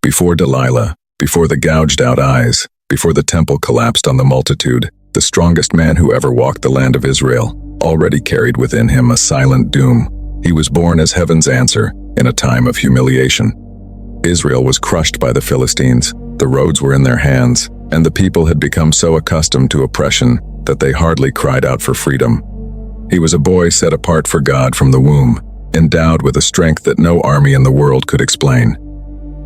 Before Delilah, before the gouged-out eyes, before the temple collapsed on the multitude, the strongest man who ever walked the land of Israel already carried within him a silent doom. He was born as heaven's answer in a time of humiliation. Israel was crushed by the Philistines, the roads were in their hands, and the people had become so accustomed to oppression that they hardly cried out for freedom. He was a boy set apart for God from the womb, endowed with a strength that no army in the world could explain.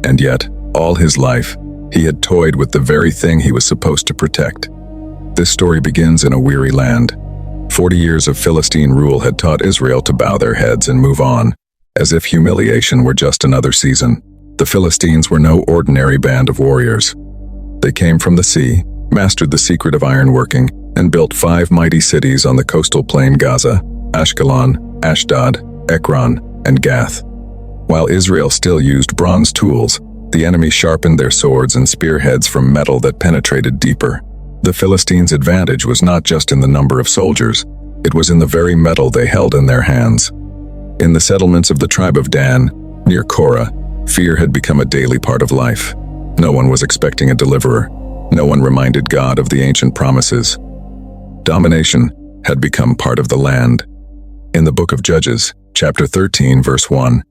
And yet, all his life, he had toyed with the very thing he was supposed to protect. This story begins in a weary land. 40 years of Philistine rule had taught Israel to bow their heads and move on, as if humiliation were just another season. The Philistines were no ordinary band of warriors. They came from the sea, mastered the secret of ironworking, and built 5 mighty cities on the coastal plain: Gaza, Ashkelon, Ashdod, Ekron, and Gath. While Israel still used bronze tools, the enemy sharpened their swords and spearheads from metal that penetrated deeper. The Philistines' advantage was not just in the number of soldiers, it was in the very metal they held in their hands. In the settlements of the tribe of Dan, near Korah, fear had become a daily part of life. No one was expecting a deliverer. No one reminded God of the ancient promises. Domination had become part of the land. In the book of Judges, chapter 13, verse 1,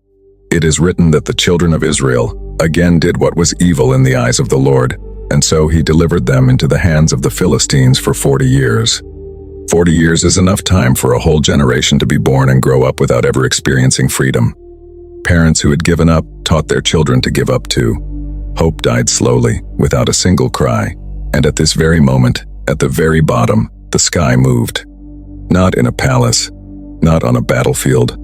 it is written that the children of Israel again did what was evil in the eyes of the Lord, and so he delivered them into the hands of the Philistines for 40 years. 40 years is enough time for a whole generation to be born and grow up without ever experiencing freedom. Parents who had given up taught their children to give up too. Hope died slowly, without a single cry, and at this very moment, at the very bottom, the sky moved. Not in a palace, not on a battlefield,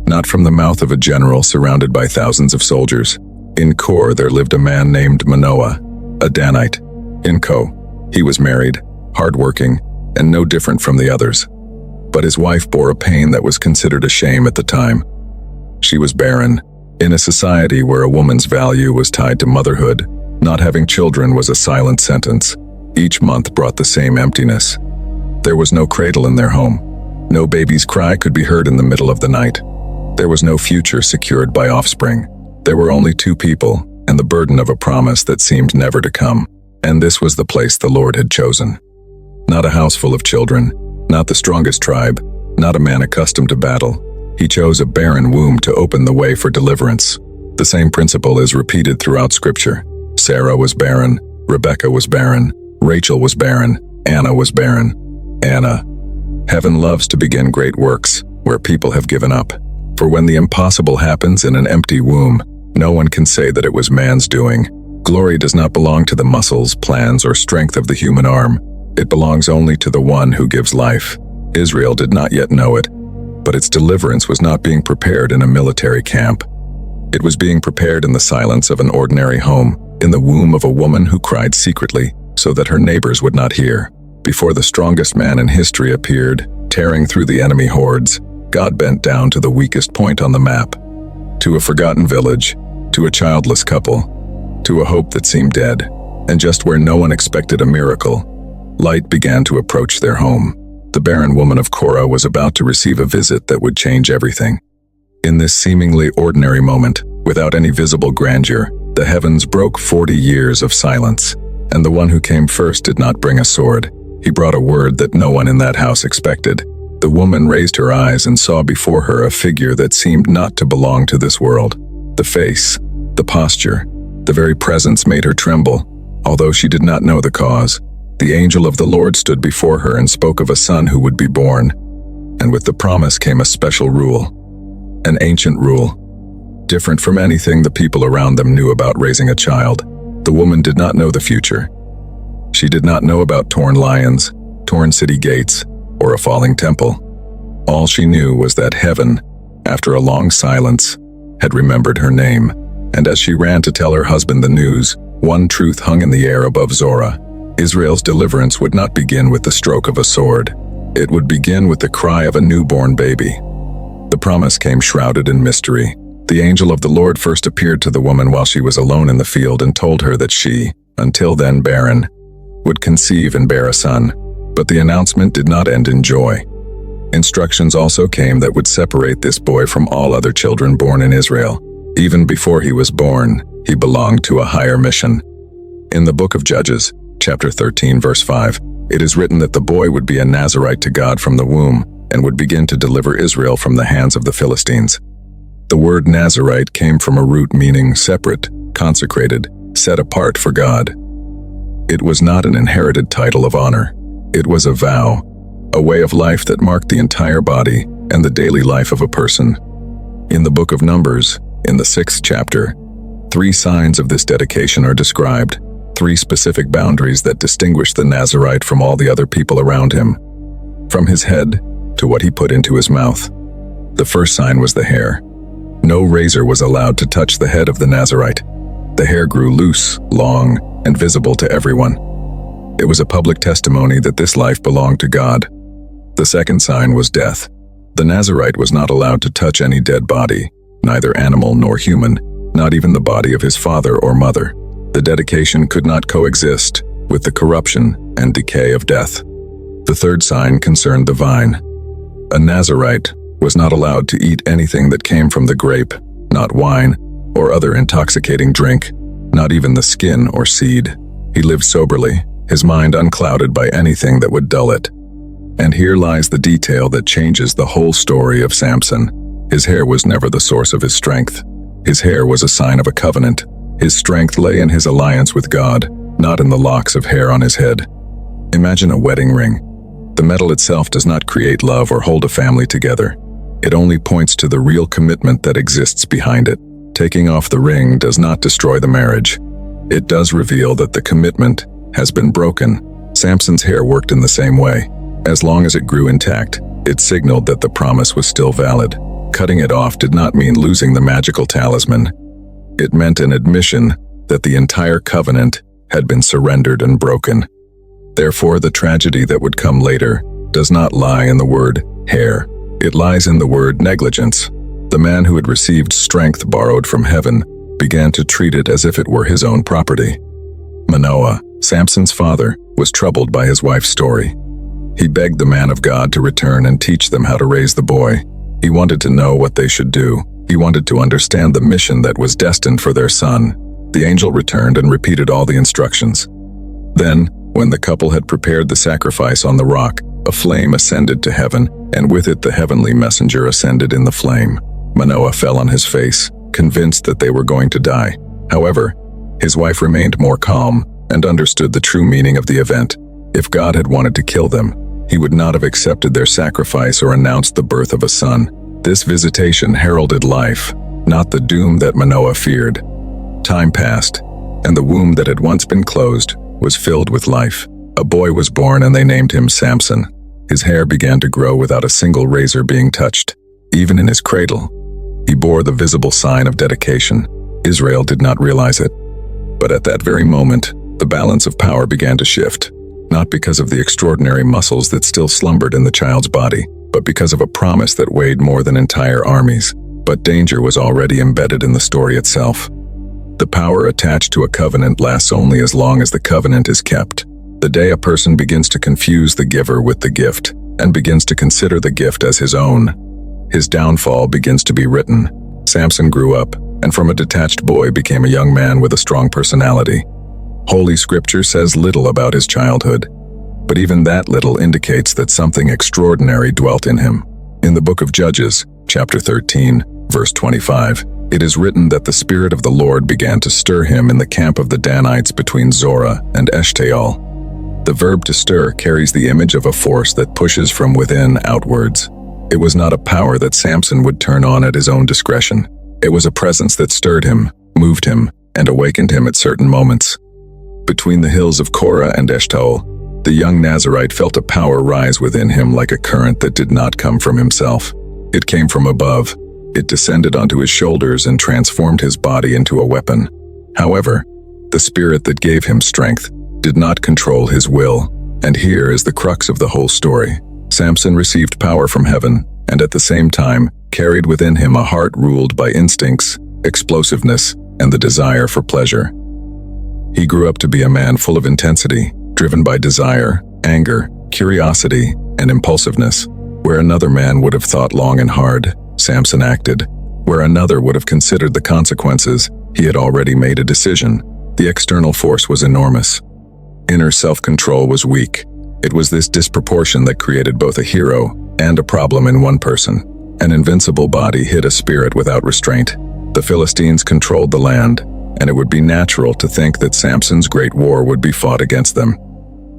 not from the mouth of a general surrounded by thousands of soldiers. In Kor there lived a man named Manoah, a Danite. In Ko, he was married, hardworking, and no different from the others. But his wife bore a pain that was considered a shame at the time. She was barren. In a society where a woman's value was tied to motherhood, not having children was a silent sentence. Each month brought the same emptiness. There was no cradle in their home. No baby's cry could be heard in the middle of the night. There was no future secured by offspring. There were only 2 people, and the burden of a promise that seemed never to come. And this was the place the Lord had chosen. Not a house full of children, not the strongest tribe, not a man accustomed to battle. He chose a barren womb to open the way for deliverance. The same principle is repeated throughout Scripture. Sarah was barren, Rebekah was barren, Rachel was barren, Anna was barren. Anna. Heaven loves to begin great works where people have given up. For when the impossible happens in an empty womb, no one can say that it was man's doing. Glory does not belong to the muscles, plans, or strength of the human arm. It belongs only to the one who gives life. Israel did not yet know it, but its deliverance was not being prepared in a military camp. It was being prepared in the silence of an ordinary home, in the womb of a woman who cried secretly so that her neighbors would not hear. Before the strongest man in history appeared, tearing through the enemy hordes, God bent down to the weakest point on the map, to a forgotten village, to a childless couple, to a hope that seemed dead, and just where no one expected a miracle, light began to approach their home. The barren woman of Korah was about to receive a visit that would change everything. In this seemingly ordinary moment, without any visible grandeur, the heavens broke 40 years of silence, and the one who came first did not bring a sword. He brought a word that no one in that house expected. The woman raised her eyes and saw before her a figure that seemed not to belong to this world. The face, the posture, the very presence made her tremble, although she did not know the cause. The angel of the Lord stood before her and spoke of a son who would be born. And with the promise came a special rule, an ancient rule, different from anything the people around them knew about raising a child. The woman did not know the future. She did not know about torn lions, torn city gates, or a falling temple. All she knew was that heaven, after a long silence, had remembered her name, and as she ran to tell her husband the news, one truth hung in the air above Zorah. Israel's deliverance would not begin with the stroke of a sword. It would begin with the cry of a newborn baby. The promise came shrouded in mystery. The angel of the Lord first appeared to the woman while she was alone in the field and told her that she, until then barren, would conceive and bear a son. But the announcement did not end in joy. Instructions also came that would separate this boy from all other children born in Israel. Even before he was born, He belonged to a higher mission. In the book of Judges, chapter 13, verse 5, it is written that the boy would be a Nazirite to God from the womb and would begin to deliver Israel from the hands of the Philistines. The word Nazirite came from a root meaning separate, consecrated, set apart for God. It was not an inherited title of honor. It was a vow, a way of life that marked the entire body and the daily life of a person. In the book of Numbers, in the 6th chapter, 3 signs of this dedication are described, 3 specific boundaries that distinguish the Nazirite from all the other people around him, from his head to what he put into his mouth. The first sign was the hair. No razor was allowed to touch the head of the Nazirite. The hair grew loose, long, and visible to everyone. It was a public testimony that this life belonged to God. The second sign was death. The Nazirite was not allowed to touch any dead body, neither animal nor human, not even the body of his father or mother. The dedication could not coexist with the corruption and decay of death. The third sign concerned the vine. A Nazirite was not allowed to eat anything that came from the grape, not wine or other intoxicating drink, not even the skin or seed. He lived soberly, his mind unclouded by anything that would dull it. And here lies the detail that changes the whole story of Samson. His hair was never the source of his strength. His hair was a sign of a covenant. His strength lay in his alliance with God, not in the locks of hair on his head. Imagine a wedding ring. The metal itself does not create love or hold a family together. It only points to the real commitment that exists behind it. Taking off the ring does not destroy the marriage. It does reveal that the commitment has been broken. Samson's hair worked in the same way. As long as it grew intact, it signaled that the promise was still valid. Cutting it off did not mean losing the magical talisman. It meant an admission that the entire covenant had been surrendered and broken. Therefore, the tragedy that would come later does not lie in the word hair. It lies in the word negligence. The man who had received strength borrowed from heaven began to treat it as if it were his own property. Manoah, Samson's father, was troubled by his wife's story. He begged the man of God to return and teach them how to raise the boy. He wanted to know what they should do. He wanted to understand the mission that was destined for their son. The angel returned and repeated all the instructions. Then, when the couple had prepared the sacrifice on the rock, a flame ascended to heaven, and with it the heavenly messenger ascended in the flame. Manoah fell on his face, convinced that they were going to die. However, his wife remained more calm and understood the true meaning of the event. If God had wanted to kill them, he would not have accepted their sacrifice or announced the birth of a son. This visitation heralded life, not the doom that Manoah feared. Time passed, and the womb that had once been closed was filled with life. A boy was born and they named him Samson. His hair began to grow without a single razor being touched. Even in his cradle, he bore the visible sign of dedication. Israel did not realize it. But at that very moment, the balance of power began to shift, not because of the extraordinary muscles that still slumbered in the child's body, but because of a promise that weighed more than entire armies. But danger was already embedded in the story itself. The power attached to a covenant lasts only as long as the covenant is kept. The day a person begins to confuse the giver with the gift, and begins to consider the gift as his own, his downfall begins to be written. Samson grew up, and from a detached boy became a young man with a strong personality. Holy Scripture says little about his childhood, but even that little indicates that something extraordinary dwelt in him. In the book of Judges, chapter 13, verse 25, it is written that the Spirit of the Lord began to stir him in the camp of the Danites between Zorah and Eshtaol. The verb to stir carries the image of a force that pushes from within outwards. It was not a power that Samson would turn on at his own discretion. It was a presence that stirred him, moved him, and awakened him at certain moments. Between the hills of Korah and Eshtaol, the young Nazirite felt a power rise within him like a current that did not come from himself. It came from above. It descended onto his shoulders and transformed his body into a weapon. However, the spirit that gave him strength did not control his will, and here is the crux of the whole story. Samson received power from heaven, and at the same time carried within him a heart ruled by instincts, explosiveness, and the desire for pleasure. He grew up to be a man full of intensity, driven by desire, anger, curiosity, and impulsiveness. Where another man would have thought long and hard, Samson acted. Where another would have considered the consequences, He had already made a decision. The external force was enormous. Inner self-control was weak. It was this disproportion that created both a hero and a problem in one person. An invincible body hid a spirit without restraint. The Philistines controlled the land, and it would be natural to think that Samson's great war would be fought against them.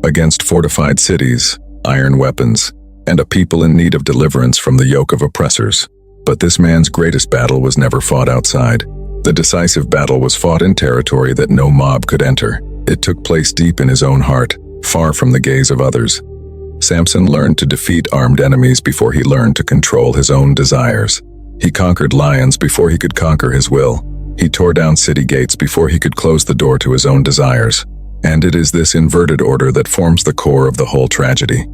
Against fortified cities, iron weapons, and a people in need of deliverance from the yoke of oppressors. But this man's greatest battle was never fought outside. The decisive battle was fought in territory that no mob could enter. It took place deep in his own heart, far from the gaze of others. Samson learned to defeat armed enemies before he learned to control his own desires. He conquered lions before he could conquer his will. He tore down city gates before he could close the door to his own desires. And it is this inverted order that forms the core of the whole tragedy.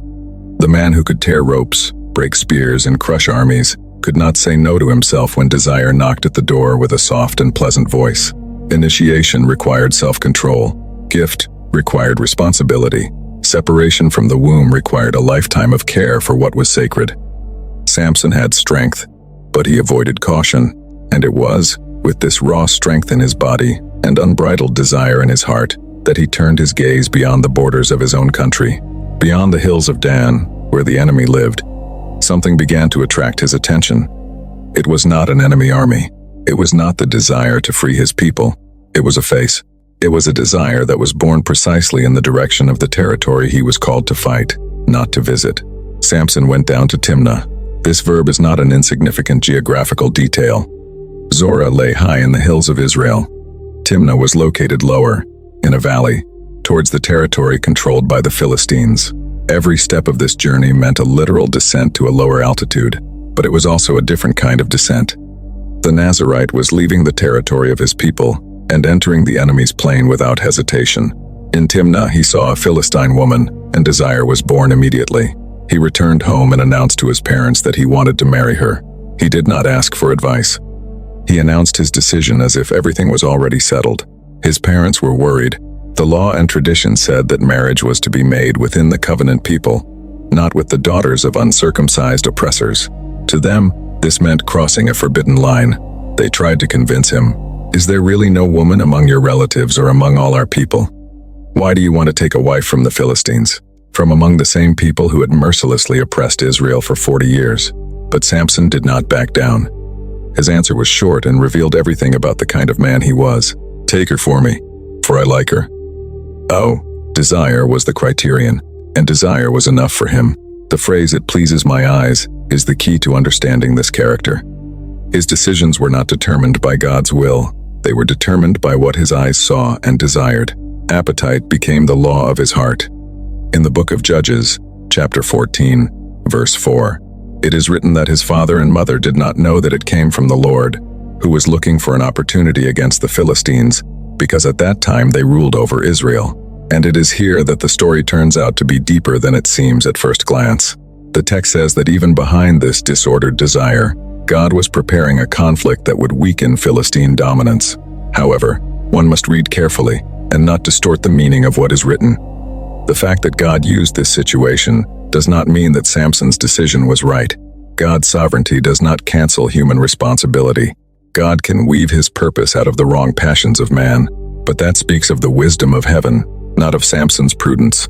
The man who could tear ropes, break spears, and crush armies could not say no to himself when desire knocked at the door with a soft and pleasant voice. Initiation required self-control. Gift required responsibility. Separation from the womb required a lifetime of care for what was sacred. Samson had strength, but he avoided caution, and it was with this raw strength in his body and unbridled desire in his heart that he turned his gaze beyond the borders of his own country. Beyond the hills of Dan, where the enemy lived, something began to attract his attention. It was not an enemy army. It was not the desire to free his people. It was a face. It was a desire that was born precisely in the direction of the territory he was called to fight, not to visit. Samson went down to Timnah. This verb is not an insignificant geographical detail. Zorah lay high in the hills of Israel. Timnah was located lower, in a valley, towards the territory controlled by the Philistines. Every step of this journey meant a literal descent to a lower altitude, but it was also a different kind of descent. The Nazarite was leaving the territory of his people and entering the enemy's plain without hesitation. In Timnah, he saw a Philistine woman, and desire was born immediately. He returned home and announced to his parents that he wanted to marry her. He did not ask for advice. He announced his decision as if everything was already settled. His parents were worried. The law and tradition said that marriage was to be made within the covenant people, not with the daughters of uncircumcised oppressors. To them, this meant crossing a forbidden line. They tried to convince him, "Is there really no woman among your relatives or among all our people? Why do you want to take a wife from the Philistines, from among the same people who had mercilessly oppressed Israel for 40 years? But Samson did not back down. His answer was short and revealed everything about the kind of man he was. "Take her for me, for I like her." Oh, desire was the criterion, and desire was enough for him. The phrase "it pleases my eyes" is the key to understanding this character. His decisions were not determined by God's will. They were determined by what his eyes saw and desired. Appetite became the law of his heart. In the book of Judges, chapter 14, verse 4, it is written that his father and mother did not know that it came from the Lord, who was looking for an opportunity against the Philistines, because at that time they ruled over Israel. And it is here that the story turns out to be deeper than it seems at first glance. The text says that even behind this disordered desire, God was preparing a conflict that would weaken Philistine dominance. However, one must read carefully and not distort the meaning of what is written. The fact that God used this situation does not mean that Samson's decision was right. God's sovereignty does not cancel human responsibility. God can weave his purpose out of the wrong passions of man, but that speaks of the wisdom of heaven, not of Samson's prudence.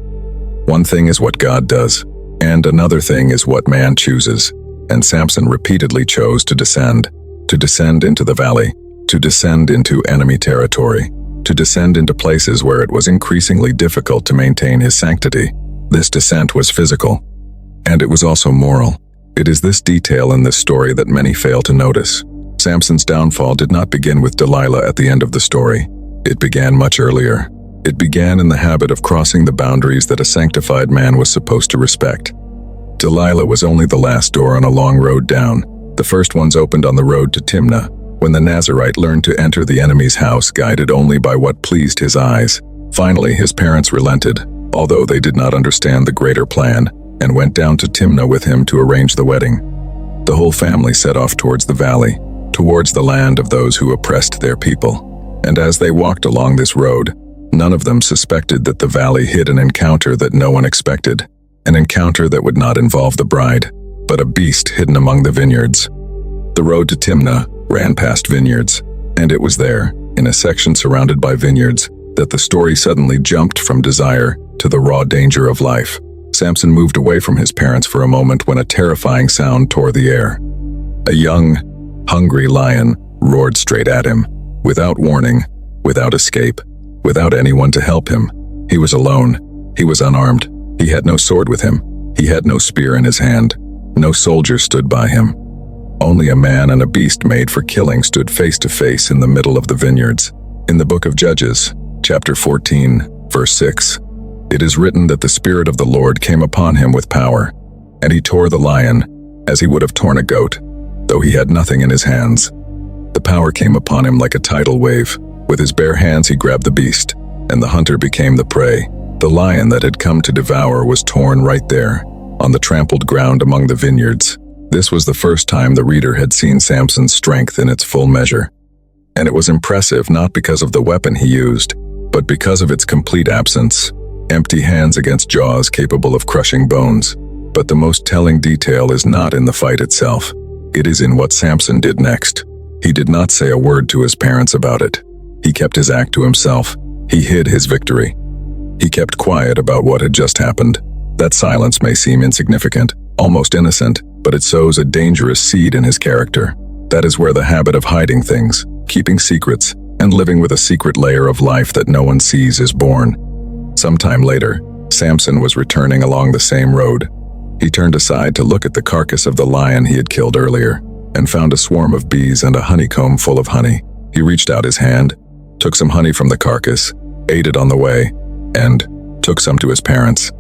One thing is what God does, and another thing is what man chooses. And Samson repeatedly chose to descend into the valley, to descend into enemy territory, to descend into places where it was increasingly difficult to maintain his sanctity. This descent was physical, and it was also moral. It is this detail in this story that many fail to notice. Samson's downfall did not begin with Delilah at the end of the story. It began much earlier. It began in the habit of crossing the boundaries that a sanctified man was supposed to respect. Delilah was only the last door on a long road down. The first ones opened on the road to Timnah, when the Nazarite learned to enter the enemy's house guided only by what pleased his eyes. Finally, his parents relented, although they did not understand the greater plan, and went down to Timnah with him to arrange the wedding. The whole family set off towards the valley, towards the land of those who oppressed their people. And as they walked along this road, none of them suspected that the valley hid an encounter that no one expected. An encounter that would not involve the bride, but a beast hidden among the vineyards. The road to Timnah ran past vineyards, and it was there, in a section surrounded by vineyards, that the story suddenly jumped from desire to the raw danger of life. Samson moved away from his parents for a moment when a terrifying sound tore the air. A young, hungry lion roared straight at him, without warning, without escape, without anyone to help him. He was alone. He was unarmed. He had no sword with him. He had no spear in his hand. No soldier stood by him. Only a man and a beast made for killing stood face to face in the middle of the vineyards. In the book of Judges, chapter 14, verse 6, it is written that the Spirit of the Lord came upon him with power, and he tore the lion as he would have torn a goat, though he had nothing in his hands. The power came upon him like a tidal wave. With his bare hands he grabbed the beast, and the hunter became the prey. The lion that had come to devour was torn right there, on the trampled ground among the vineyards. This was the first time the reader had seen Samson's strength in its full measure. And it was impressive not because of the weapon he used, but because of its complete absence. Empty hands against jaws capable of crushing bones. But the most telling detail is not in the fight itself. It is in what Samson did next. He did not say a word to his parents about it. He kept his act to himself. He hid his victory. He kept quiet about what had just happened. That silence may seem insignificant, almost innocent, but it sows a dangerous seed in his character. That is where the habit of hiding things, keeping secrets, and living with a secret layer of life that no one sees is born. Sometime later, Samson was returning along the same road. He turned aside to look at the carcass of the lion he had killed earlier, and found a swarm of bees and a honeycomb full of honey. He reached out his hand, took some honey from the carcass, ate it on the way, and took some to his parents.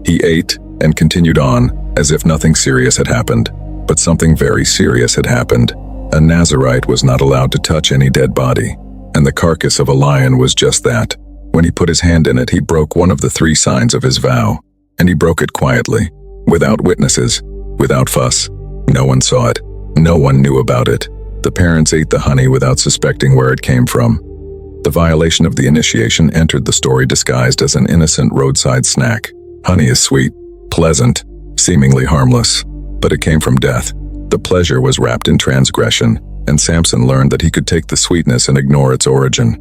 He ate and continued on, as if nothing serious had happened. But something very serious had happened. A Nazirite was not allowed to touch any dead body, and the carcass of a lion was just that. When he put his hand in it, he broke one of the 3 signs of his vow, and he broke it quietly, without witnesses, without fuss. No one saw it. No one knew about it. The parents ate the honey without suspecting where it came from. The violation of the initiation entered the story disguised as an innocent roadside snack. Honey is sweet, pleasant, seemingly harmless, but it came from death. The pleasure was wrapped in transgression, and Samson learned that he could take the sweetness and ignore its origin.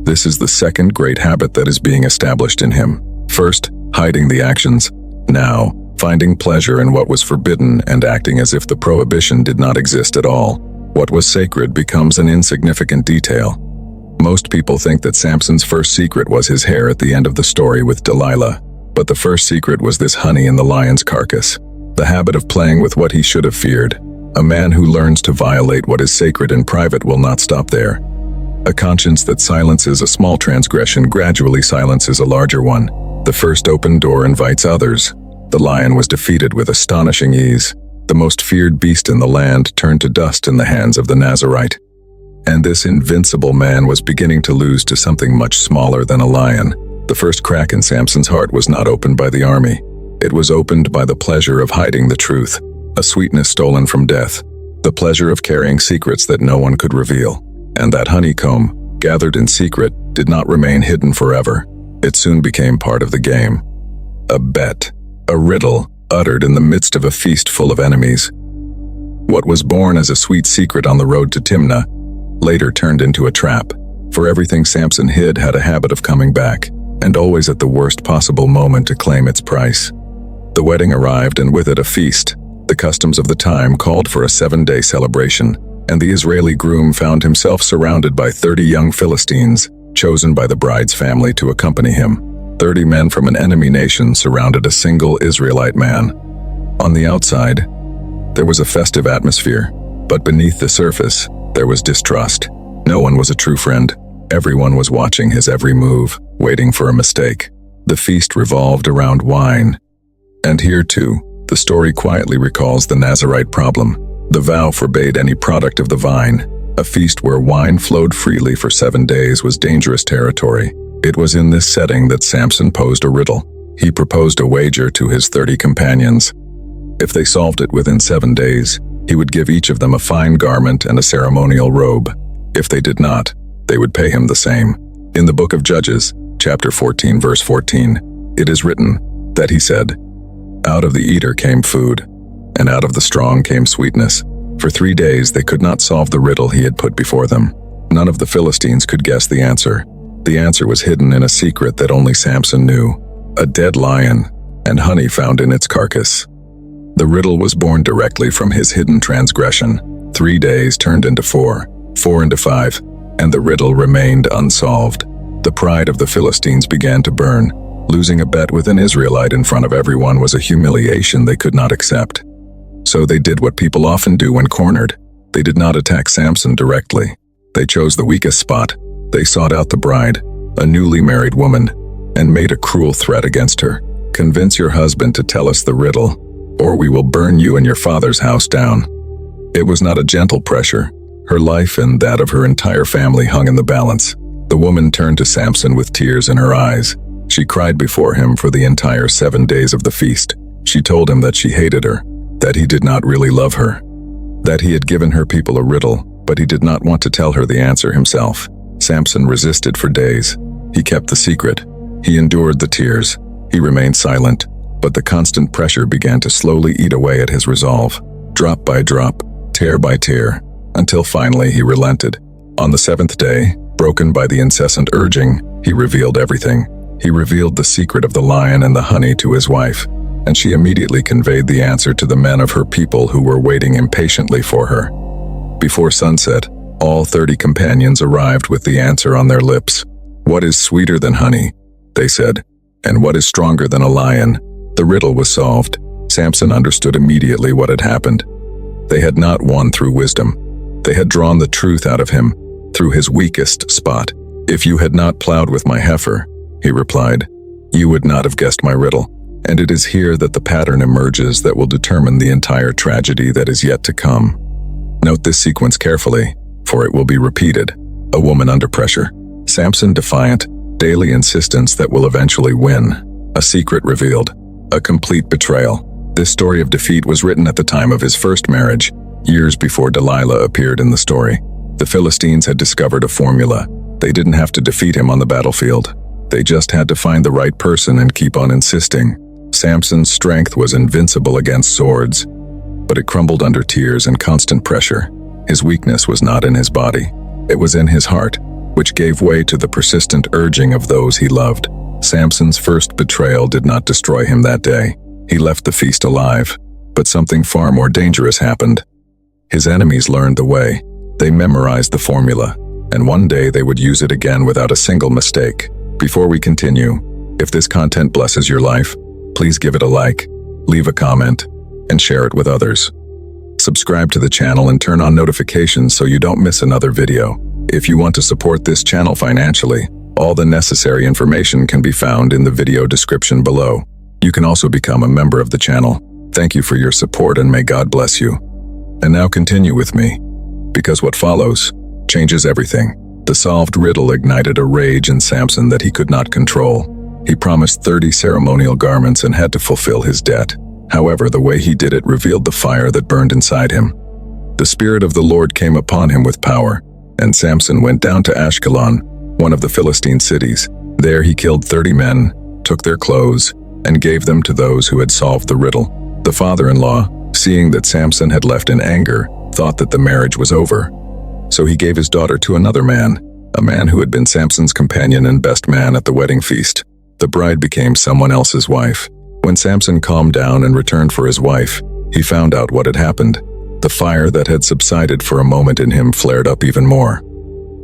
This is the second great habit that is being established in him. First, hiding the actions. Now, finding pleasure in what was forbidden and acting as if the prohibition did not exist at all. What was sacred becomes an insignificant detail. Most people think that Samson's first secret was his hair at the end of the story with Delilah, but the first secret was this honey in the lion's carcass. The habit of playing with what he should have feared. A man who learns to violate what is sacred in private will not stop there. A conscience that silences a small transgression gradually silences a larger one. The first open door invites others. The lion was defeated with astonishing ease. The most feared beast in the land turned to dust in the hands of the Nazirite. And this invincible man was beginning to lose to something much smaller than a lion. The first crack in Samson's heart was not opened by the army. It was opened by the pleasure of hiding the truth, a sweetness stolen from death, the pleasure of carrying secrets that no one could reveal. And that honeycomb, gathered in secret, did not remain hidden forever. It soon became part of the game. A bet, a riddle, uttered in the midst of a feast full of enemies. What was born as a sweet secret on the road to Timnah, later turned into a trap, for everything Samson hid had a habit of coming back, and always at the worst possible moment to claim its price. The wedding arrived, and with it a feast. The customs of the time called for a 7-day celebration, and the Israeli groom found himself surrounded by 30 young Philistines, chosen by the bride's family to accompany him. 30 men from an enemy nation surrounded a single Israelite man. On the outside, there was a festive atmosphere, but beneath the surface, there was distrust. No one was a true friend. Everyone was watching his every move, waiting for a mistake. The feast revolved around wine. And here too, the story quietly recalls the Nazirite problem. The vow forbade any product of the vine. A feast where wine flowed freely for 7 days was dangerous territory. It was in this setting that Samson posed a riddle. He proposed a wager to his 30 companions. If they solved it within 7 days, he would give each of them a fine garment and a ceremonial robe. If they did not, they would pay him the same. In the book of Judges, chapter 14, verse 14, it is written that he said, "Out of the eater came food, and out of the strong came sweetness." For 3 days they could not solve the riddle he had put before them. None of the Philistines could guess the answer. The answer was hidden in a secret that only Samson knew: a dead lion, and honey found in its carcass. The riddle was born directly from his hidden transgression. 3 days turned into 4, 4 into 5, and the riddle remained unsolved. The pride of the Philistines began to burn. Losing a bet with an Israelite in front of everyone was a humiliation they could not accept. So they did what people often do when cornered. They did not attack Samson directly. They chose the weakest spot. They sought out the bride, a newly married woman, and made a cruel threat against her. "Convince your husband to tell us the riddle, or we will burn you and your father's house down." It was not a gentle pressure. Her life and that of her entire family hung in the balance. The woman turned to Samson with tears in her eyes. She cried before him for the entire 7 days of the feast. She told him that she hated her, that he did not really love her, that he had given her people a riddle, but he did not want to tell her the answer himself. Samson resisted for days. He kept the secret. He endured the tears. He remained silent, but the constant pressure began to slowly eat away at his resolve, drop by drop, tear by tear, until finally he relented. On the 7th day, broken by the incessant urging, he revealed everything. He revealed the secret of the lion and the honey to his wife, and she immediately conveyed the answer to the men of her people who were waiting impatiently for her. Before sunset, all 30 companions arrived with the answer on their lips. "What is sweeter than honey?" they said. "And what is stronger than a lion?" The riddle was solved. Samson understood immediately what had happened. They had not won through wisdom. They had drawn the truth out of him, through his weakest spot. "If you had not plowed with my heifer," he replied, "you would not have guessed my riddle." And it is here that the pattern emerges that will determine the entire tragedy that is yet to come. Note this sequence carefully, for it will be repeated. A woman under pressure. Samson defiant, daily insistence that will eventually win. A secret revealed. A complete betrayal. This story of defeat was written at the time of his first marriage, years before Delilah appeared in the story. The Philistines had discovered a formula. They didn't have to defeat him on the battlefield. They just had to find the right person and keep on insisting. Samson's strength was invincible against swords, but it crumbled under tears and constant pressure. His weakness was not in his body. It was in his heart, which gave way to the persistent urging of those he loved. Samson's first betrayal did not destroy him that day. He left the feast alive, but something far more dangerous happened. His enemies learned the way. They memorized the formula, and one day they would use it again without a single mistake. Before we continue, if this content blesses your life, please give it a like, leave a comment, and share it with others. Subscribe to the channel and turn on notifications so you don't miss another video. If you want to support this channel financially, all the necessary information can be found in the video description below. You can also become a member of the channel. Thank you for your support and may God bless you. And now continue with me, because what follows changes everything. The solved riddle ignited a rage in Samson that he could not control. He promised 30 ceremonial garments and had to fulfill his debt. However, the way he did it revealed the fire that burned inside him. The Spirit of the Lord came upon him with power, and Samson went down to Ashkelon, one of the Philistine cities. There he killed 30 men, took their clothes, and gave them to those who had solved the riddle. The father-in-law, seeing that Samson had left in anger, thought that the marriage was over. So he gave his daughter to another man, a man who had been Samson's companion and best man at the wedding feast. The bride became someone else's wife. When Samson calmed down and returned for his wife, he found out what had happened. The fire that had subsided for a moment in him flared up even more.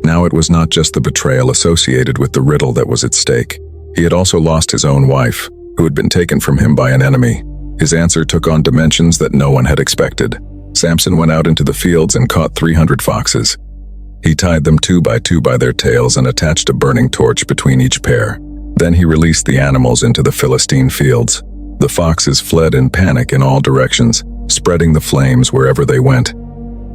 Now it was not just the betrayal associated with the riddle that was at stake. He had also lost his own wife, who had been taken from him by an enemy. His answer took on dimensions that no one had expected. Samson went out into the fields and caught 300 foxes. He tied them 2 by 2 by their tails and attached a burning torch between each pair. Then he released the animals into the Philistine fields. The foxes fled in panic in all directions, spreading the flames wherever they went.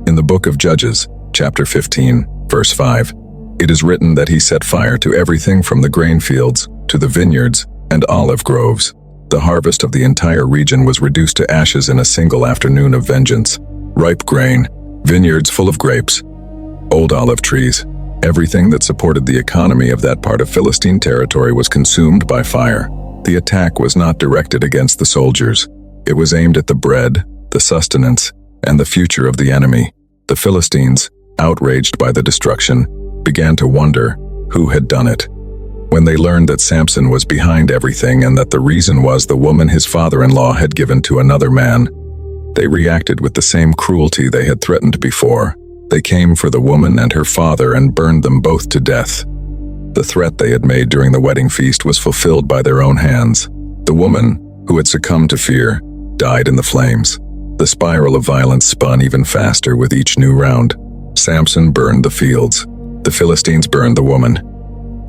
In the book of Judges, chapter 15, verse 5, it is written that he set fire to everything from the grain fields to the vineyards and olive groves. The harvest of the entire region was reduced to ashes in a single afternoon of vengeance. Ripe grain, vineyards full of grapes, old olive trees, everything that supported the economy of that part of Philistine territory was consumed by fire. The attack was not directed against the soldiers. It was aimed at the bread, the sustenance, and the future of the enemy. The Philistines, outraged by the destruction, began to wonder who had done it. When they learned that Samson was behind everything and that the reason was the woman his father-in-law had given to another man, they reacted with the same cruelty they had threatened before. They came for the woman and her father and burned them both to death. The threat they had made during the wedding feast was fulfilled by their own hands. The woman, who had succumbed to fear, died in the flames. The spiral of violence spun even faster with each new round. Samson burned the fields. The Philistines burned the woman.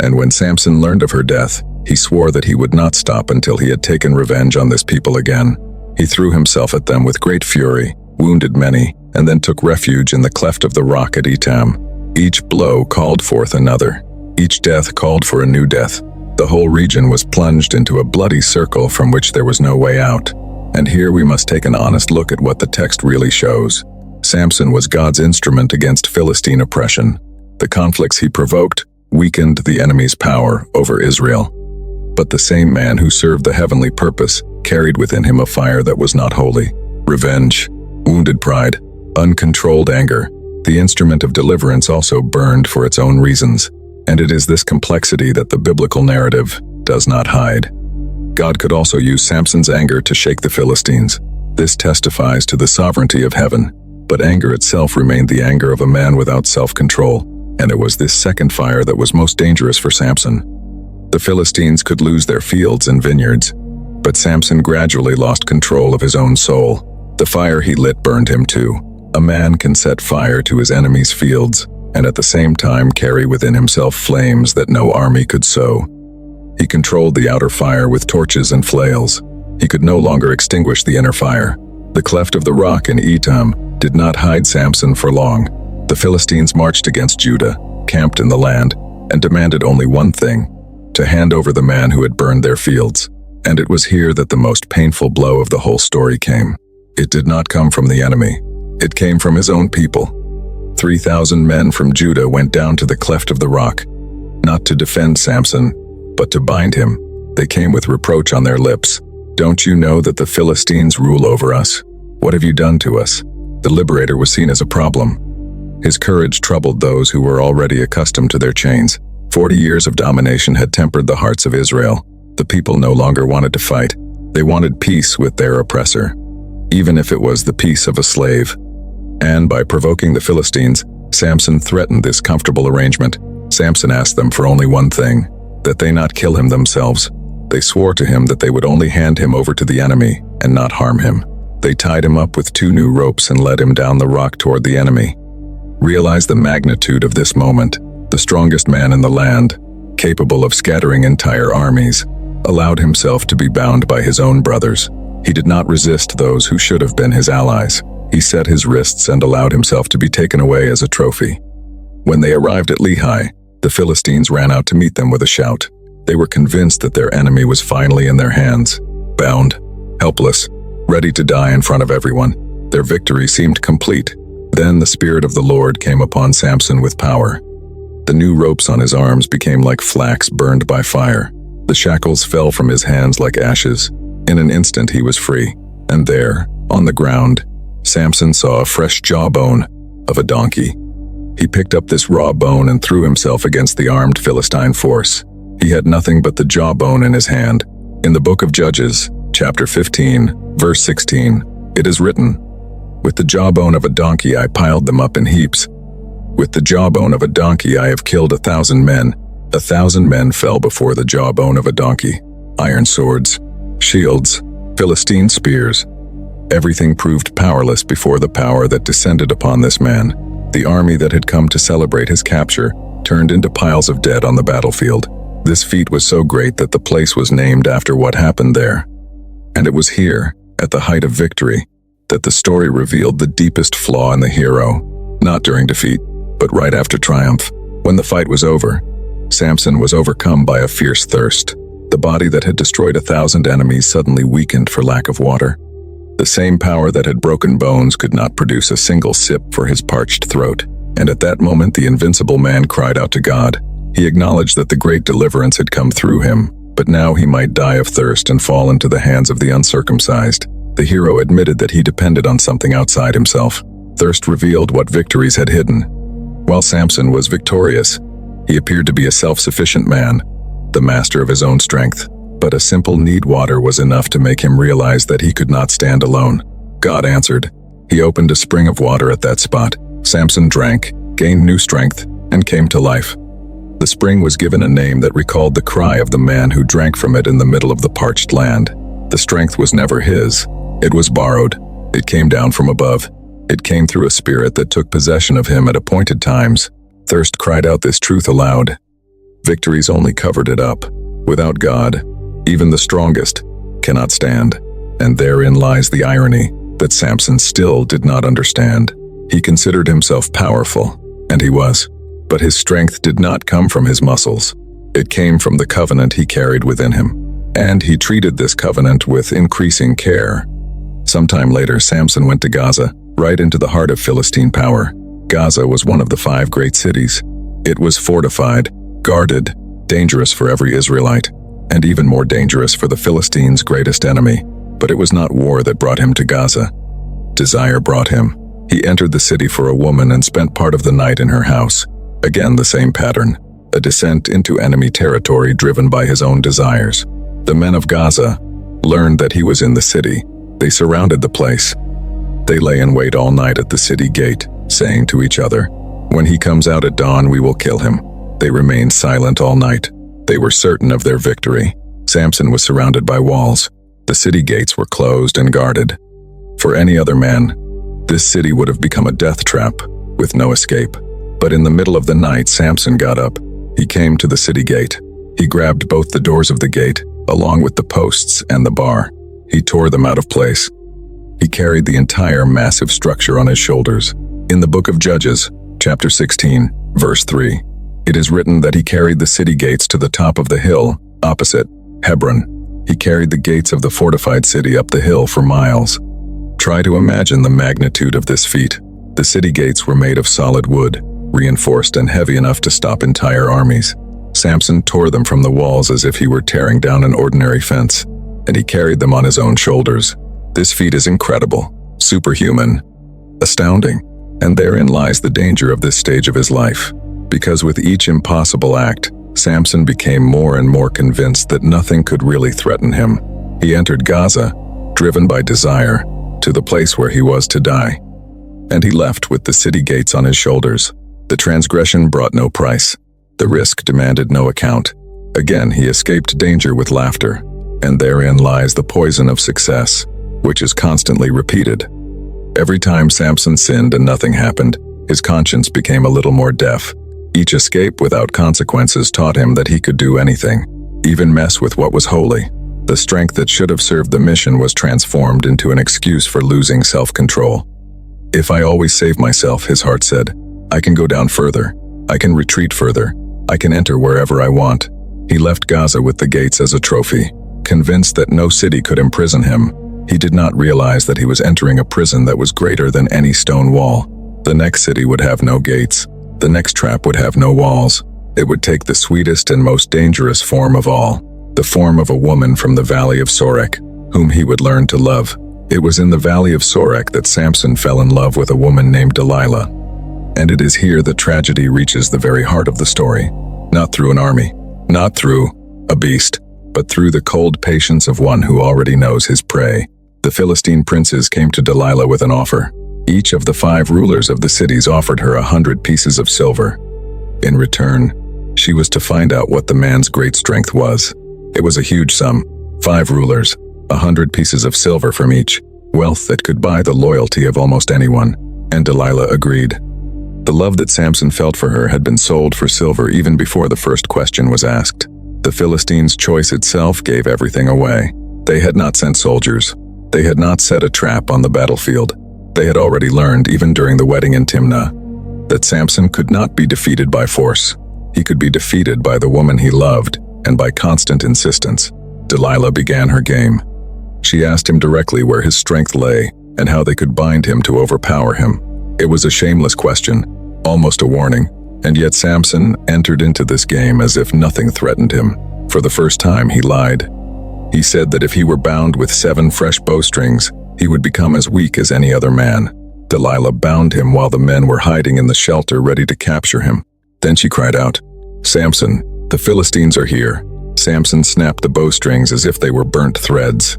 And when Samson learned of her death, he swore that he would not stop until he had taken revenge on this people again. He threw himself at them with great fury, wounded many, and then took refuge in the cleft of the rock at Etam. Each blow called forth another. Each death called for a new death. The whole region was plunged into a bloody circle from which there was no way out. And here we must take an honest look at what the text really shows. Samson was God's instrument against Philistine oppression. The conflicts he provoked weakened the enemy's power over Israel. But the same man who served the heavenly purpose carried within him a fire that was not holy. Revenge, wounded pride, uncontrolled anger. The instrument of deliverance also burned for its own reasons. And it is this complexity that the biblical narrative does not hide. God could also use Samson's anger to shake the Philistines. This testifies to the sovereignty of heaven. But anger itself remained the anger of a man without self-control. And it was this second fire that was most dangerous for Samson. The Philistines could lose their fields and vineyards, but Samson gradually lost control of his own soul. The fire he lit burned him too. A man can set fire to his enemy's fields, and at the same time carry within himself flames that no army could sow. He controlled the outer fire with torches and flails. He could no longer extinguish the inner fire. The cleft of the rock in Etam did not hide Samson for long. The Philistines marched against Judah, camped in the land, and demanded only one thing: to hand over the man who had burned their fields. And it was here that the most painful blow of the whole story came. It did not come from the enemy. It came from his own people. 3,000 men from Judah went down to the cleft of the rock, not to defend Samson, but to bind him. They came with reproach on their lips. "Don't you know that the Philistines rule over us? What have you done to us?" The liberator was seen as a problem. His courage troubled those who were already accustomed to their chains. 40 years of domination had tempered the hearts of Israel. The people no longer wanted to fight. They wanted peace with their oppressor, even if it was the peace of a slave. And by provoking the Philistines, Samson threatened this comfortable arrangement. Samson asked them for only one thing: that they not kill him themselves. They swore to him that they would only hand him over to the enemy and not harm him. They tied him up with 2 new ropes and led him down the rock toward the enemy. Realize the magnitude of this moment. The strongest man in the land, capable of scattering entire armies, allowed himself to be bound by his own brothers. He did not resist those who should have been his allies. He set his wrists and allowed himself to be taken away as a trophy. When they arrived at Lehi, the Philistines ran out to meet them with a shout. They were convinced that their enemy was finally in their hands, bound, helpless, ready to die in front of everyone. Their victory seemed complete. Then the Spirit of the Lord came upon Samson with power. The new ropes on his arms became like flax burned by fire. The shackles fell from his hands like ashes. In an instant he was free. And there, on the ground, Samson saw a fresh jawbone of a donkey. He picked up this raw bone and threw himself against the armed Philistine force. He had nothing but the jawbone in his hand. In the book of Judges, chapter 15, verse 16, it is written, "With the jawbone of a donkey I piled them up in heaps. With the jawbone of a donkey I have killed 1,000 men. 1,000 men fell before the jawbone of a donkey. Iron swords, shields, Philistine spears. Everything proved powerless before the power that descended upon this man. The army that had come to celebrate his capture turned into piles of dead on the battlefield. This feat was so great that the place was named after what happened there. And it was here, at the height of victory, that the story revealed the deepest flaw in the hero, not during defeat, but right after triumph. When the fight was over, Samson was overcome by a fierce thirst. The body that had destroyed 1,000 enemies suddenly weakened for lack of water. The same power that had broken bones could not produce a single sip for his parched throat. And at that moment the invincible man cried out to God. He acknowledged that the great deliverance had come through him, but now he might die of thirst and fall into the hands of the uncircumcised. The hero admitted that he depended on something outside himself. Thirst revealed what victories had hidden. while Samson was victorious. He appeared to be a self-sufficient man, the master of his own strength, but a simple need water was enough to make him realize that he could not stand alone. God answered. He opened a spring of water at that spot. Samson drank, gained new strength, and came to life. The spring was given a name that recalled the cry of the man who drank from it in the middle of the parched land. The strength was never his. It was borrowed. It came down from above. It came through a spirit that took possession of him at appointed times. Thirst cried out this truth aloud. Victories only covered it up. Without God, even the strongest cannot stand. And therein lies the irony that Samson still did not understand. He considered himself powerful, and he was. But his strength did not come from his muscles. It came from the covenant he carried within him. And he treated this covenant with increasing care. Sometime later, Samson went to Gaza, right into the heart of Philistine power. Gaza was one of the 5 great cities. It was fortified, guarded, dangerous for every Israelite, and even more dangerous for the Philistines' greatest enemy. But it was not war that brought him to Gaza. Desire brought him. He entered the city for a woman and spent part of the night in her house. Again, the same pattern, a descent into enemy territory driven by his own desires. The men of Gaza learned that he was in the city. They surrounded the place. They lay in wait all night at the city gate, saying to each other, "When he comes out at dawn, we will kill him." They remained silent all night. They were certain of their victory. Samson was surrounded by walls. The city gates were closed and guarded. For any other man, this city would have become a death trap, with no escape. But in the middle of the night, Samson got up. He came to the city gate. He grabbed both the doors of the gate, along with the posts and the bar. He tore them out of place. He carried the entire massive structure on his shoulders. In the book of Judges, chapter 16, verse 3, it is written that he carried the city gates to the top of the hill, opposite Hebron. He carried the gates of the fortified city up the hill for miles. Try to imagine the magnitude of this feat. The city gates were made of solid wood, reinforced and heavy enough to stop entire armies. Samson tore them from the walls as if he were tearing down an ordinary fence, and he carried them on his own shoulders. This feat is incredible, superhuman, astounding, and therein lies the danger of this stage of his life. Because with each impossible act, Samson became more and more convinced that nothing could really threaten him. He entered Gaza, driven by desire, to the place where he was to die. And he left with the city gates on his shoulders. The transgression brought no price. The risk demanded no account. Again, he escaped danger with laughter. And therein lies the poison of success, which is constantly repeated. Every time Samson sinned and nothing happened, his conscience became a little more deaf. Each escape without consequences taught him that he could do anything, even mess with what was holy. The strength that should have served the mission was transformed into an excuse for losing self-control. "If I always save myself," his heart said, "I can go down further. I can retreat further. I can enter wherever I want." He left Gaza with the gates as a trophy, convinced that no city could imprison him. He did not realize that he was entering a prison that was greater than any stone wall. The next city would have no gates. The next trap would have no walls. It would take the sweetest and most dangerous form of all, the form of a woman from the valley of Sorek, whom he would learn to love. It was in the valley of Sorek that Samson fell in love with a woman named Delilah. And it is here that tragedy reaches the very heart of the story. Not through an army, not through a beast, but through the cold patience of one who already knows his prey. The Philistine princes came to Delilah with an offer. Each of the 5 rulers of the cities offered her 100 pieces of silver. In return, she was to find out what the man's great strength was. It was a huge sum. 5 rulers, 100 pieces of silver from each, wealth that could buy the loyalty of almost anyone. And Delilah agreed. The love that Samson felt for her had been sold for silver even before the first question was asked. The Philistines' choice itself gave everything away. They had not sent soldiers. They had not set a trap on the battlefield. They had already learned, even during the wedding in Timnah, that Samson could not be defeated by force. He could be defeated by the woman he loved and by constant insistence. Delilah began her game. She asked him directly where his strength lay and how they could bind him to overpower him. It was a shameless question, almost a warning, and yet Samson entered into this game as if nothing threatened him. For the first time, he lied. He said that if he were bound with 7 fresh bowstrings, he would become as weak as any other man. Delilah bound him while the men were hiding in the shelter ready to capture him. Then she cried out, "Samson, the Philistines are here." Samson snapped the bowstrings as if they were burnt threads.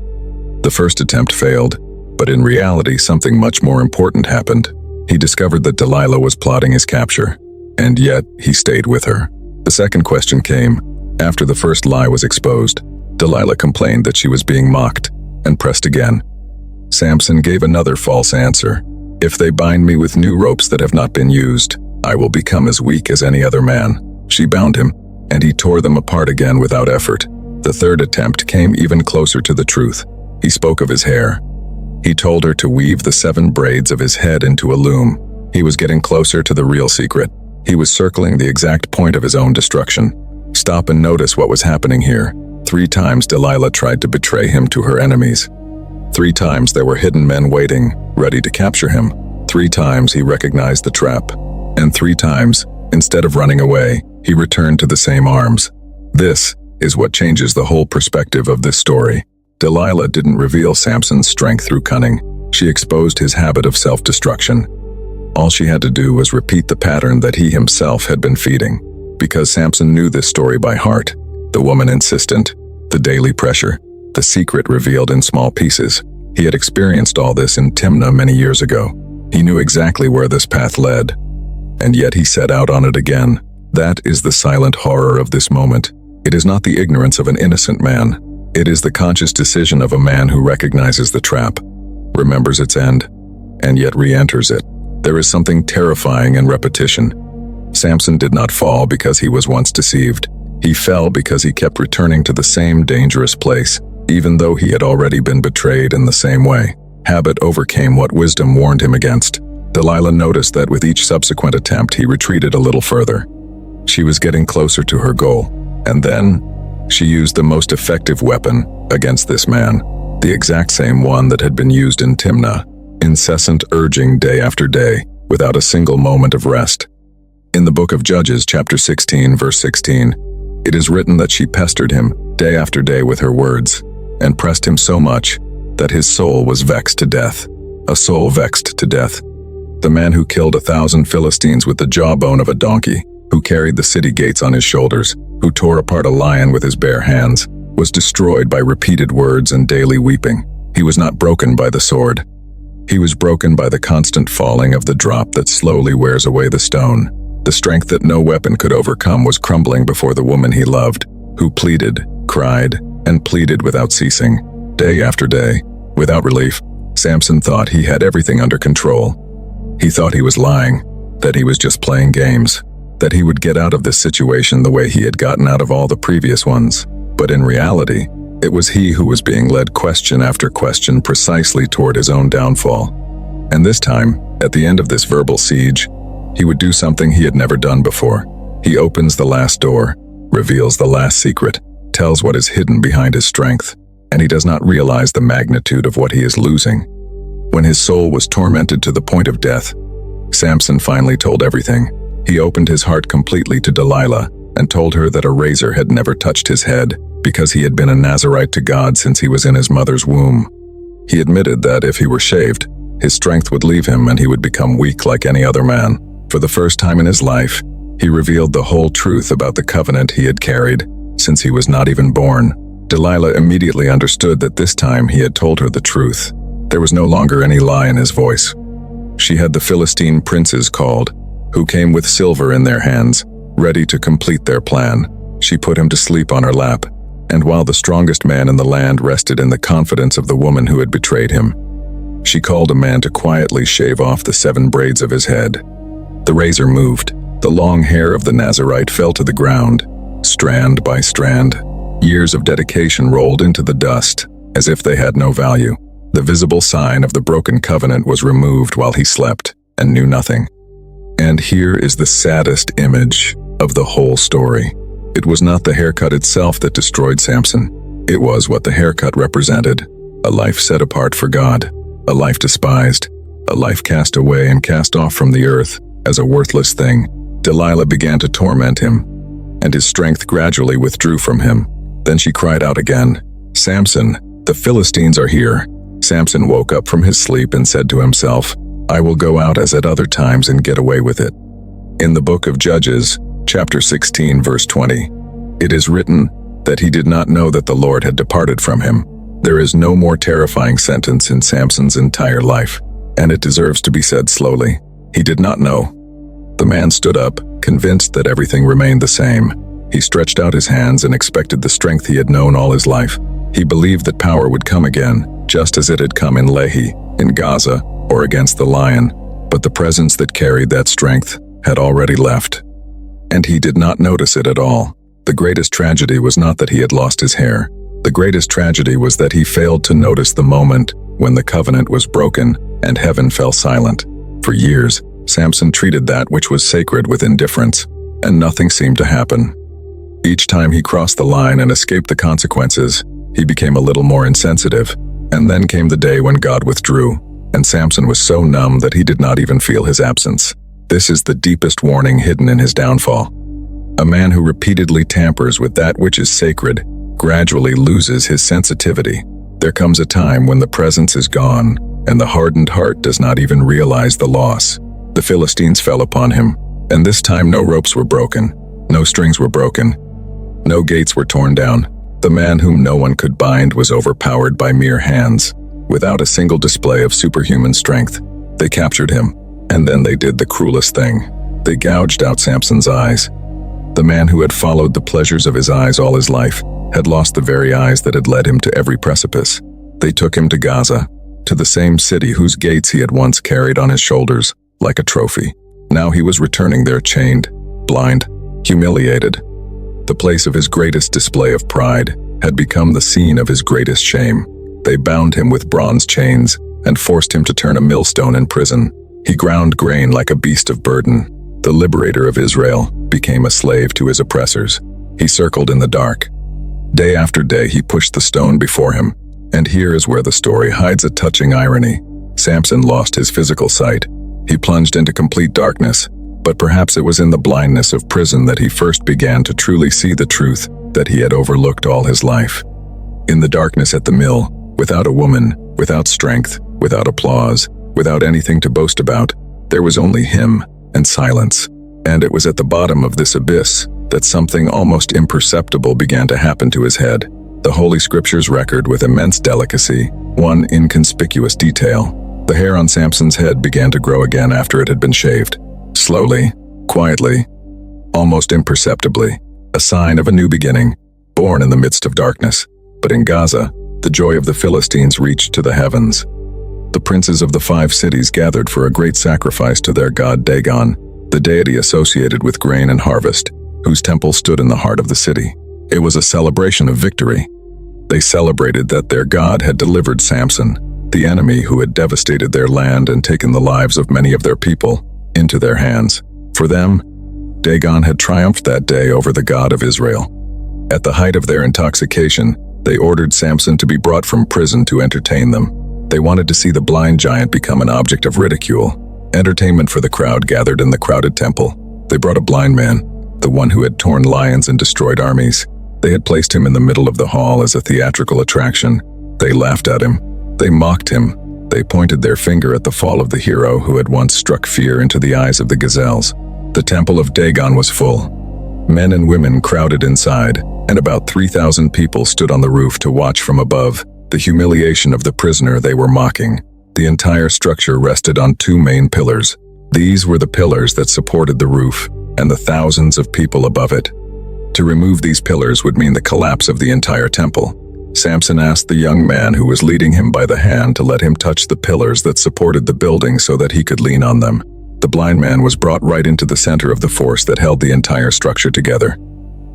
The first attempt failed, but in reality something much more important happened. He discovered that Delilah was plotting his capture, and yet he stayed with her. The second question came after the first lie was exposed. Delilah complained that she was being mocked and pressed again. Samson gave another false answer. "If they bind me with new ropes that have not been used, I will become as weak as any other man." She bound him, and he tore them apart again without effort. The third attempt came even closer to the truth. He spoke of his hair. He told her to weave the 7 braids of his head into a loom. He was getting closer to the real secret. He was circling the exact point of his own destruction. Stop and notice what was happening here. 3 times Delilah tried to betray him to her enemies. 3 times there were hidden men waiting, ready to capture him. 3 times he recognized the trap. And 3 times, instead of running away, he returned to the same arms. This is what changes the whole perspective of this story. Delilah didn't reveal Samson's strength through cunning. She exposed his habit of self-destruction. All she had to do was repeat the pattern that he himself had been feeding. Because Samson knew this story by heart, the woman insistent, the daily pressure, the secret revealed in small pieces. He had experienced all this in Timnah many years ago. He knew exactly where this path led. And yet he set out on it again. That is the silent horror of this moment. It is not the ignorance of an innocent man. It is the conscious decision of a man who recognizes the trap, remembers its end, and yet re-enters it. There is something terrifying in repetition. Samson did not fall because he was once deceived. He fell because he kept returning to the same dangerous place, even though he had already been betrayed in the same way. Habit overcame what wisdom warned him against. Delilah noticed that with each subsequent attempt he retreated a little further. She was getting closer to her goal, and then she used the most effective weapon against this man, the exact same one that had been used in Timnah, incessant urging day after day, without a single moment of rest. In the book of Judges, chapter 16, verse 16, it is written that she pestered him day after day with her words, and pressed him so much that his soul was vexed to death. A soul vexed to death. The man who killed 1,000 Philistines with the jawbone of a donkey, who carried the city gates on his shoulders, who tore apart a lion with his bare hands, was destroyed by repeated words and daily weeping. He was not broken by the sword. He was broken by the constant falling of the drop that slowly wears away the stone. The strength that no weapon could overcome was crumbling before the woman he loved, who pleaded, cried, and pleaded without ceasing, day after day, without relief. Samson thought he had everything under control. He thought he was lying, that he was just playing games, that he would get out of this situation the way he had gotten out of all the previous ones. But in reality, it was he who was being led question after question precisely toward his own downfall. And this time, at the end of this verbal siege, he would do something he had never done before. He opens the last door, reveals the last secret, tells what is hidden behind his strength, and he does not realize the magnitude of what he is losing. When his soul was tormented to the point of death, Samson finally told everything. He opened his heart completely to Delilah and told her that a razor had never touched his head because he had been a Nazirite to God since he was in his mother's womb. He admitted that if he were shaved, his strength would leave him and he would become weak like any other man. For the first time in his life, he revealed the whole truth about the covenant he had carried since he was not even born. Delilah immediately understood that this time he had told her the truth. There was no longer any lie in his voice. She had the Philistine princes called, who came with silver in their hands, ready to complete their plan. She put him to sleep on her lap, and while the strongest man in the land rested in the confidence of the woman who had betrayed him, she called a man to quietly shave off the 7 braids of his head. The razor moved. The long hair of the Nazirite fell to the ground, strand by strand. Years of dedication rolled into the dust, as if they had no value. The visible sign of the broken covenant was removed while he slept and knew nothing. And here is the saddest image of the whole story. It was not the haircut itself that destroyed Samson. It was what the haircut represented: a life set apart for God, a life despised, a life cast away and cast off from the earth as a worthless thing. Delilah began to torment him, and his strength gradually withdrew from him. Then she cried out again, "Samson, the Philistines are here." Samson woke up from his sleep and said to himself, I will go out as at other times and get away with it. In the book of Judges, chapter 16, verse 20, it is written that he did not know that the Lord had departed from him. There is no more terrifying sentence in Samson's entire life, and it deserves to be said slowly. He did not know. The man stood up, convinced that everything remained the same. He stretched out his hands and expected the strength he had known all his life. He believed that power would come again, just as it had come in Lehi, in Gaza, or against the lion, but the presence that carried that strength had already left. And he did not notice it at all. The greatest tragedy was not that he had lost his hair. The greatest tragedy was that he failed to notice the moment when the covenant was broken and heaven fell silent. For years, Samson treated that which was sacred with indifference, and nothing seemed to happen. Each time he crossed the line and escaped the consequences, he became a little more insensitive, and then came the day when God withdrew, and Samson was so numb that he did not even feel his absence. This is the deepest warning hidden in his downfall. A man who repeatedly tampers with that which is sacred gradually loses his sensitivity. There comes a time when the presence is gone, and the hardened heart does not even realize the loss. The Philistines fell upon him, and this time no ropes were broken, no strings were broken, no gates were torn down. The man whom no one could bind was overpowered by mere hands. Without a single display of superhuman strength, they captured him, and then they did the cruelest thing. They gouged out Samson's eyes. The man who had followed the pleasures of his eyes all his life had lost the very eyes that had led him to every precipice. They took him to Gaza, to the same city whose gates he had once carried on his shoulders like a trophy. Now he was returning there chained, blind, humiliated. The place of his greatest display of pride had become the scene of his greatest shame. They bound him with bronze chains and forced him to turn a millstone in prison. He ground grain like a beast of burden. The liberator of Israel became a slave to his oppressors. He circled in the dark. Day after day he pushed the stone before him. And here is where the story hides a touching irony. Samson lost his physical sight. He plunged into complete darkness, but perhaps it was in the blindness of prison that he first began to truly see the truth that he had overlooked all his life. In the darkness at the mill, without a woman, without strength, without applause, without anything to boast about, there was only him and silence. And it was at the bottom of this abyss that something almost imperceptible began to happen to his head. The Holy Scriptures record with immense delicacy one inconspicuous detail. The hair on Samson's head began to grow again after it had been shaved. Slowly, quietly, almost imperceptibly, a sign of a new beginning, born in the midst of darkness. But in Gaza, the joy of the Philistines reached to the heavens. The princes of the 5 cities gathered for a great sacrifice to their god Dagon, the deity associated with grain and harvest, whose temple stood in the heart of the city. It was a celebration of victory. They celebrated that their god had delivered Samson, the enemy who had devastated their land and taken the lives of many of their people, into their hands. For them, Dagon had triumphed that day over the God of Israel. At the height of their intoxication, they ordered Samson to be brought from prison to entertain them. They wanted to see the blind giant become an object of ridicule. Entertainment for the crowd gathered in the crowded temple. They brought a blind man, the one who had torn lions and destroyed armies. They had placed him in the middle of the hall as a theatrical attraction. They laughed at him. They mocked him. They pointed their finger at the fall of the hero who had once struck fear into the eyes of the gazelles. The temple of Dagon was full. Men and women crowded inside, and about 3,000 people stood on the roof to watch from above the humiliation of the prisoner they were mocking. The entire structure rested on 2 main pillars. These were the pillars that supported the roof and the thousands of people above it. To remove these pillars would mean the collapse of the entire temple. Samson asked the young man who was leading him by the hand to let him touch the pillars that supported the building so that he could lean on them. The blind man was brought right into the center of the force that held the entire structure together.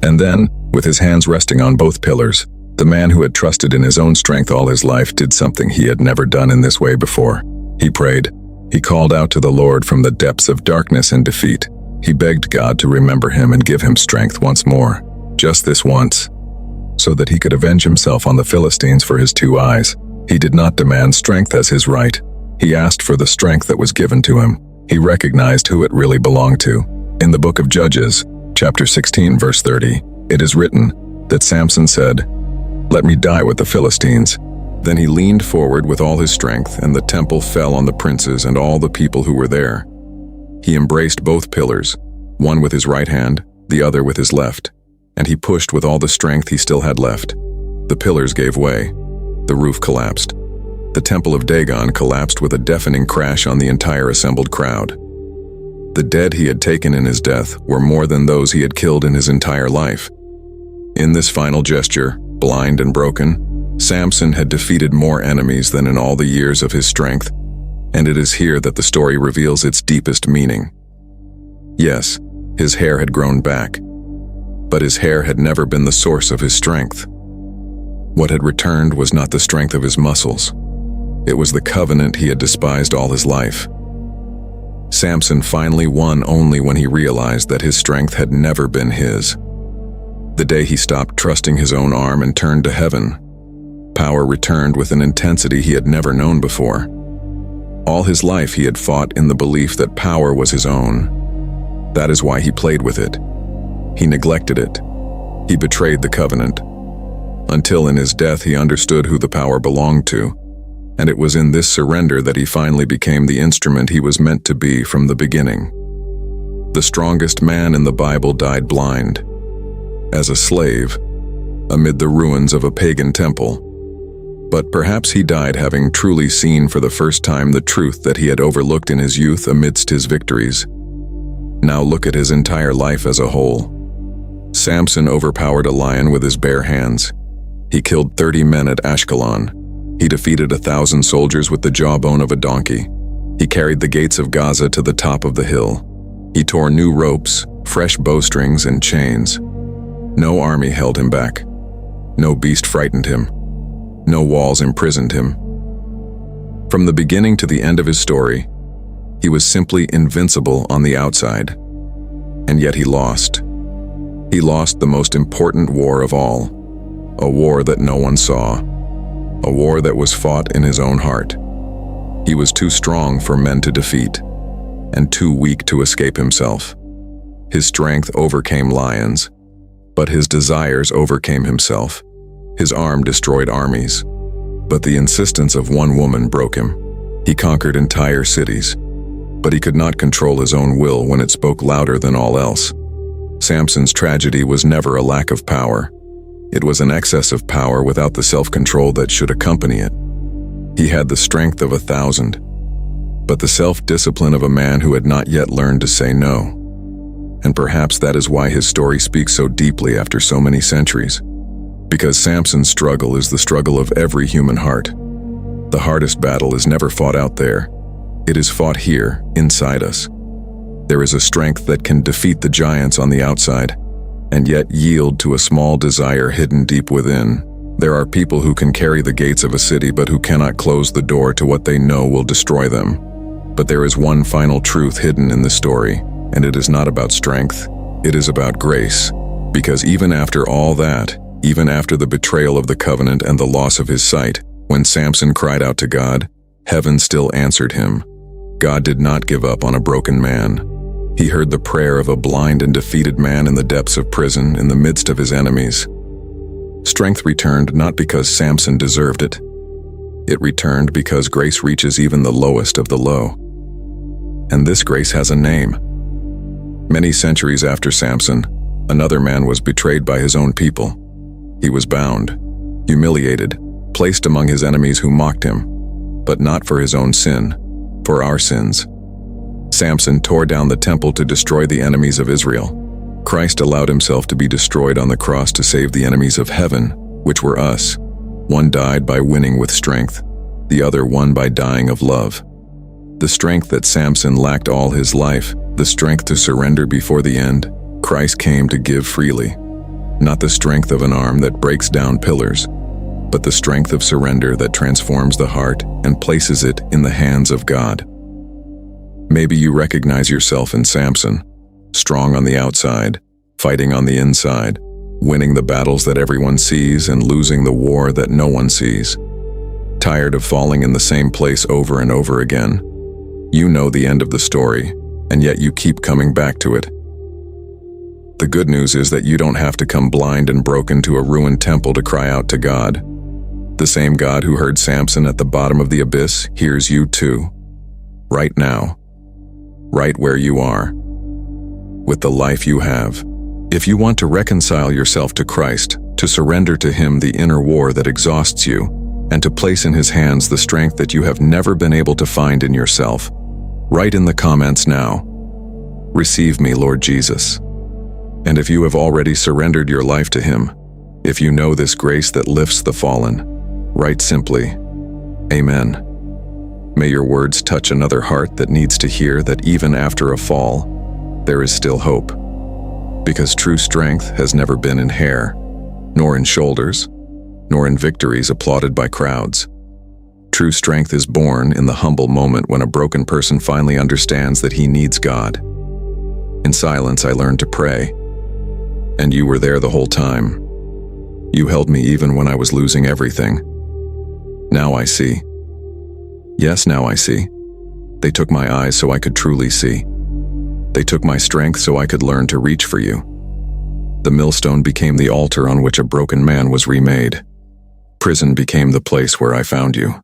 And then, with his hands resting on both pillars, the man who had trusted in his own strength all his life did something he had never done in this way before. He prayed. He called out to the Lord from the depths of darkness and defeat. He begged God to remember him and give him strength once more, just this once, so that he could avenge himself on the Philistines for his 2 eyes. He did not demand strength as his right. He asked for the strength that was given to him. He recognized who it really belonged to. In the book of Judges, chapter 16, verse 30, it is written that Samson said, "Let me die with the Philistines." Then he leaned forward with all his strength, and the temple fell on the princes and all the people who were there. He embraced both pillars, one with his right hand, the other with his left, and he pushed with all the strength he still had left. The pillars gave way. The roof collapsed. The temple of Dagon collapsed with a deafening crash on the entire assembled crowd. The dead he had taken in his death were more than those he had killed in his entire life. In this final gesture, blind and broken, Samson had defeated more enemies than in all the years of his strength, and it is here that the story reveals its deepest meaning. Yes, his hair had grown back, but his hair had never been the source of his strength. What had returned was not the strength of his muscles. It was the covenant he had despised all his life. Samson finally won only when he realized that his strength had never been his. The day he stopped trusting his own arm and turned to heaven, power returned with an intensity he had never known before. All his life he had fought in the belief that power was his own. That is why he played with it. He neglected it. He betrayed the covenant. Until in his death he understood who the power belonged to, and it was in this surrender that he finally became the instrument he was meant to be from the beginning. The strongest man in the Bible died blind, as a slave, amid the ruins of a pagan temple. But perhaps he died having truly seen for the first time the truth that he had overlooked in his youth amidst his victories. Now look at his entire life as a whole. Samson overpowered a lion with his bare hands. He killed 30 men at Ashkelon. He defeated 1,000 soldiers with the jawbone of a donkey. He carried the gates of Gaza to the top of the hill. He tore new ropes, fresh bowstrings, and chains. No army held him back. No beast frightened him. No walls imprisoned him. From the beginning to the end of his story, he was simply invincible on the outside. And yet he lost. He lost the most important war of all, a war that no one saw, a war that was fought in his own heart. He was too strong for men to defeat, and too weak to escape himself. His strength overcame lions, but his desires overcame himself. His arm destroyed armies, but the insistence of one woman broke him. He conquered entire cities, but he could not control his own will when it spoke louder than all else. Samson's tragedy was never a lack of power. It was an excess of power without the self-control that should accompany it. He had the strength of 1,000, but the self-discipline of a man who had not yet learned to say no. And perhaps that is why his story speaks so deeply after so many centuries. Because Samson's struggle is the struggle of every human heart. The hardest battle is never fought out there. It is fought here, inside us. There is a strength that can defeat the giants on the outside, and yet yield to a small desire hidden deep within. There are people who can carry the gates of a city but who cannot close the door to what they know will destroy them. But there is one final truth hidden in the story, and it is not about strength, it is about grace. Because even after all that, even after the betrayal of the covenant and the loss of his sight, when Samson cried out to God, heaven still answered him. God did not give up on a broken man. He heard the prayer of a blind and defeated man in the depths of prison, in the midst of his enemies. Strength returned not because Samson deserved it. It returned because grace reaches even the lowest of the low. And this grace has a name. Many centuries after Samson, another man was betrayed by his own people. He was bound, humiliated, placed among his enemies who mocked him, but not for his own sin, for our sins. Samson tore down the temple to destroy the enemies of Israel. Christ allowed himself to be destroyed on the cross to save the enemies of heaven, which were us. One died by winning with strength, the other won by dying of love. The strength that Samson lacked all his life, the strength to surrender before the end, Christ came to give freely. Not the strength of an arm that breaks down pillars, but the strength of surrender that transforms the heart and places it in the hands of God. Maybe you recognize yourself in Samson, strong on the outside, fighting on the inside, winning the battles that everyone sees and losing the war that no one sees. Tired of falling in the same place over and over again. You know the end of the story, and yet you keep coming back to it. The good news is that you don't have to come blind and broken to a ruined temple to cry out to God. The same God who heard Samson at the bottom of the abyss hears you too. Right now. Right where you are. With the life you have. If you want to reconcile yourself to Christ, to surrender to Him the inner war that exhausts you, and to place in His hands the strength that you have never been able to find in yourself, write in the comments now, "Receive me, Lord Jesus." And if you have already surrendered your life to Him, if you know this grace that lifts the fallen, write simply, "Amen." May your words touch another heart that needs to hear that even after a fall, there is still hope. Because true strength has never been in hair, nor in shoulders, nor in victories applauded by crowds. True strength is born in the humble moment when a broken person finally understands that he needs God. In silence, I learned to pray, and you were there the whole time. You held me even when I was losing everything. Now I see. Yes, now I see. They took my eyes so I could truly see. They took my strength so I could learn to reach for you. The millstone became the altar on which a broken man was remade. Prison became the place where I found you.